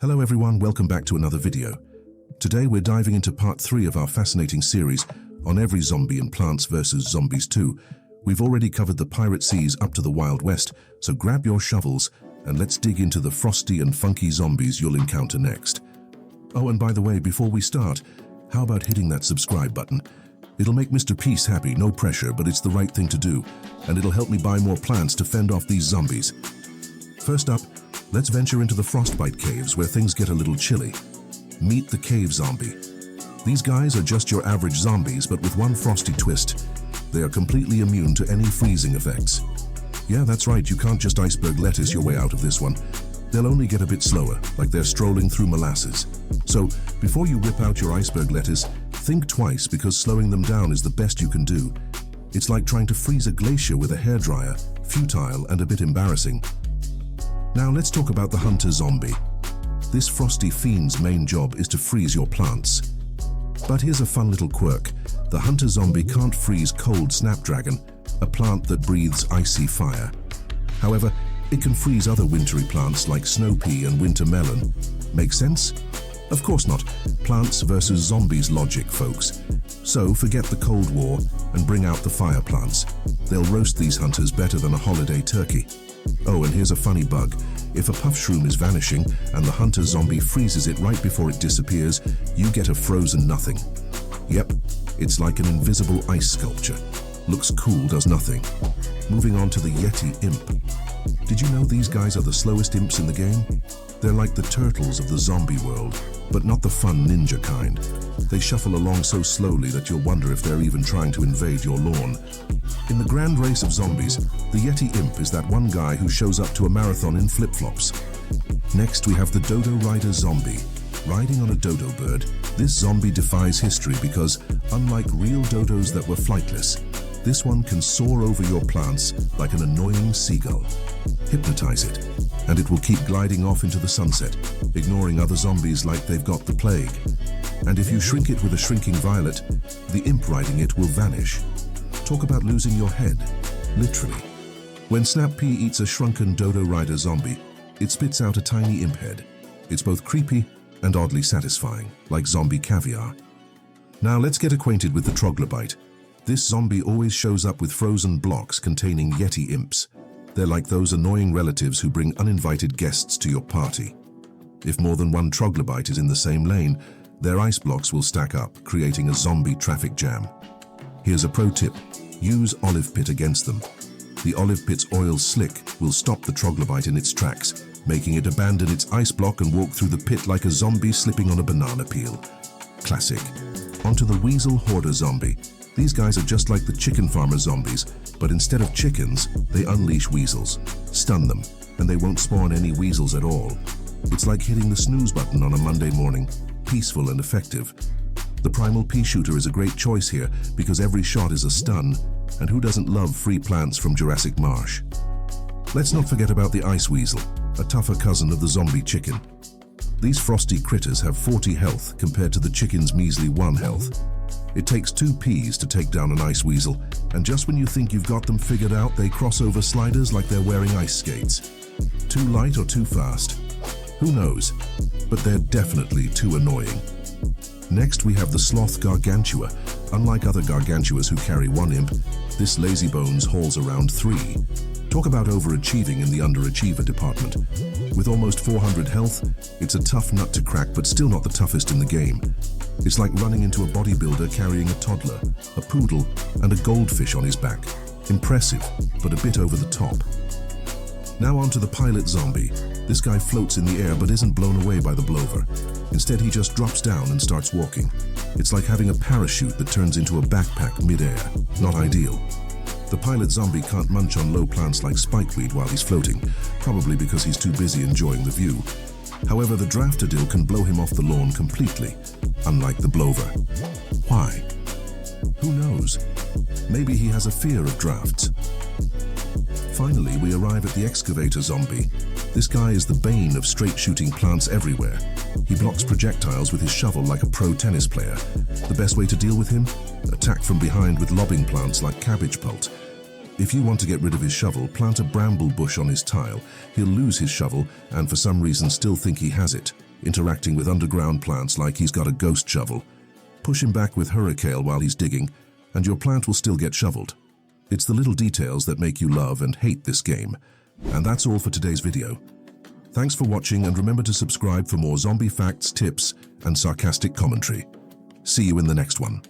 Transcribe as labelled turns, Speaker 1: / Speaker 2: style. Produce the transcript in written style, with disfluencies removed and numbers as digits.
Speaker 1: Hello everyone, welcome back to another video. Today we're diving into part 3 of our fascinating series on every zombie in Plants vs. Zombies 2. We've already covered the pirate seas up to the Wild West, so grab your shovels and let's dig into the frosty and funky zombies you'll encounter next. Oh, and by the way, before we start, how about hitting that subscribe button? It'll make Mr. Peace happy, no pressure, but it's the right thing to do, and it'll help me buy more plants to fend off these zombies. First up, let's venture into the frostbite caves where things get a little chilly. Meet the cave zombie. These guys are just your average zombies, but with one frosty twist. They are completely immune to any freezing effects. Yeah, that's right, you can't just iceberg lettuce your way out of this one. They'll only get a bit slower, like they're strolling through molasses. So, before you whip out your iceberg lettuce, think twice because slowing them down is the best you can do. It's like trying to freeze a glacier with a hairdryer, futile and a bit embarrassing. Now let's talk about the hunter zombie. This frosty fiend's main job is to freeze your plants. But here's a fun little quirk. The hunter zombie can't freeze cold snapdragon, a plant that breathes icy fire. However, it can freeze other wintry plants like snow pea and winter melon. Make sense? Of course not. Plants versus zombies logic, folks. So forget the Cold War and bring out the fire plants. They'll roast these hunters better than a holiday turkey. Oh, and here's a funny bug. If a puff shroom is vanishing and the hunter zombie freezes it right before it disappears, you get a frozen nothing. Yep, it's like an invisible ice sculpture. Looks cool, does nothing. Moving on to the Yeti imp. Did you know these guys are the slowest imps in the game? They're like the turtles of the zombie world, but not the fun ninja kind. They shuffle along so slowly that you'll wonder if they're even trying to invade your lawn. In the grand race of zombies, the Yeti imp is that one guy who shows up to a marathon in flip-flops. Next, we have the dodo rider zombie. Riding on a dodo bird, this zombie defies history because, unlike real dodos that were flightless, this one can soar over your plants like an annoying seagull. Hypnotize it, and it will keep gliding off into the sunset, ignoring other zombies like they've got the plague. And if you shrink it with a shrinking violet, the imp riding it will vanish. Talk about losing your head, literally. When Snap Pea eats a shrunken dodo rider zombie, it spits out a tiny imp head. It's both creepy and oddly satisfying, like zombie caviar. Now let's get acquainted with the troglodyte. This zombie always shows up with frozen blocks containing Yeti imps. They're like those annoying relatives who bring uninvited guests to your party. If more than one troglodyte is in the same lane, their ice blocks will stack up, creating a zombie traffic jam. Here's a pro tip. Use olive pit against them. The olive pit's oil slick will stop the troglodyte in its tracks, making it abandon its ice block and walk through the pit like a zombie slipping on a banana peel. Classic. Onto the weasel hoarder zombie. These guys are just like the chicken farmer zombies, but instead of chickens, they unleash weasels. Stun them, and they won't spawn any weasels at all. It's like hitting the snooze button on a Monday morning. Peaceful and effective. The primal pea shooter is a great choice here because every shot is a stun, and who doesn't love free plants from Jurassic Marsh? Let's not forget about the ice weasel, a tougher cousin of the zombie chicken. These frosty critters have 40 health compared to the chicken's measly 1 health. It takes 2 peas to take down an ice weasel, and just when you think you've got them figured out, they cross over sliders like they're wearing ice skates. Too light or too fast? Who knows? But they're definitely too annoying. Next, we have the sloth gargantua. Unlike other gargantuas who carry 1 imp, this lazybones hauls around 3. Talk about overachieving in the underachiever department. With almost 400 health, it's a tough nut to crack, but still not the toughest in the game. It's like running into a bodybuilder carrying a toddler, a poodle, and a goldfish on his back. Impressive, but a bit over the top. Now on to the pilot zombie. This guy floats in the air but isn't blown away by the blower. Instead, he just drops down and starts walking. It's like having a parachute that turns into a backpack mid-air. Not ideal. The pilot zombie can't munch on low plants like spikeweed while he's floating, probably because he's too busy enjoying the view. However, the draftadil can blow him off the lawn completely, unlike the blower. Why? Who knows? Maybe he has a fear of drafts. Finally, we arrive at the excavator zombie. This guy is the bane of straight-shooting plants everywhere. He blocks projectiles with his shovel like a pro tennis player. The best way to deal with him? Attack from behind with lobbing plants like cabbage pult. If you want to get rid of his shovel, plant a bramble bush on his tile. He'll lose his shovel and for some reason still think he has it. interacting with underground plants like he's got a ghost shovel. Push him back with Hurricane while he's digging, and your plant will still get shoveled. It's the little details that make you love and hate this game. And that's all for today's video. Thanks for watching, and remember to subscribe for more zombie facts, tips, and sarcastic commentary. See you in the next one.